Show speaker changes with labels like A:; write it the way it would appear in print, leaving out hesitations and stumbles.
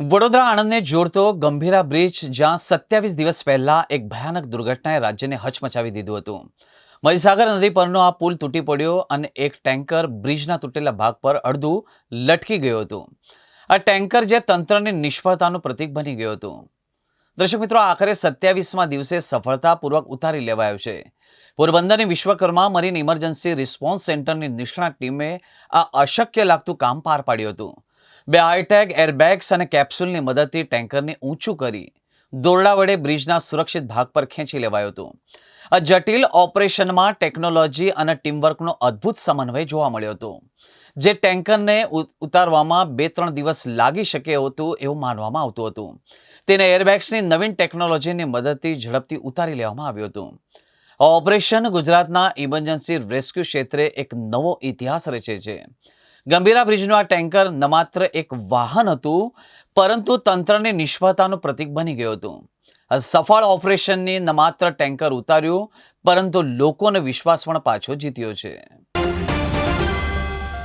A: વડોદરા આણંદને જોડતો ગંભીરા બ્રિજ, જ્યાં 27 દિવસ પહેલા એક ભયાનક દુર્ઘટનાએ રાજ્યને હચમચાવી દીધું હતું. મહીસાગર નદી પરનો આ પુલ તૂટી પડ્યો અને એક ટેન્કર બ્રિજના તૂટેલા ભાગ પર અડધું લટકી ગયું હતું. આ ટેન્કર જે તંત્રની નિષ્ફળતાનું પ્રતીક બની ગયું હતું. દર્શક મિત્રો, આખરે 27મા દિવસે સફળતાપૂર્વક ઉતારી લેવાયો છે. પોરબંદરની વિશ્વકર્મા મરીન ઇમરજન્સી રિસ્પોન્સ સેન્ટરની નિષ્ણાત ટીમે આ અશક્ય લાગતું કામ પાર પાડ્યું હતું. 2 હાઈટેક એરબેગ્સ અને કેપ્સ્યુલની મદદથી ટેન્કરને ઊંચું કરી દોરડા વડે બ્રિજના સુરક્ષિત ભાગ પર ખેંચી લેવાયું હતું. આ જટિલ ઓપરેશનમાં ટેકનોલોજી અને ટીમવર્કનો અદ્ભુત સમન્વય જોવા મળ્યો હતો, જે ટેન્કરને ઉતારવામાં 2-3 દિવસ લાગી શકે હતું એવું માનવામાં આવતું હતું. તેને એરબેગ્સની નવીન ટેકનોલોજીની મદદથી ઝડપથી ઉતારી લેવામાં આવ્યું હતું. આ ઓપરેશન ગુજરાતના ઇમરજન્સી રેસ્ક્યુ ક્ષેત્રે એક નવો ઇતિહાસ રચે છે. ગંભીરા બ્રિજનું આ ટેન્કર ન માત્ર એક વાહન હતું, પરંતુ તંત્રની નિષ્ફળતાનું પ્રતીક બની ગયું હતું. આ સફળ ઓપરેશનની ન માત્ર ટેન્કર ઉતાર્યું, પરંતુ લોકોનો વિશ્વાસ પણ પાછો જીત્યો છે.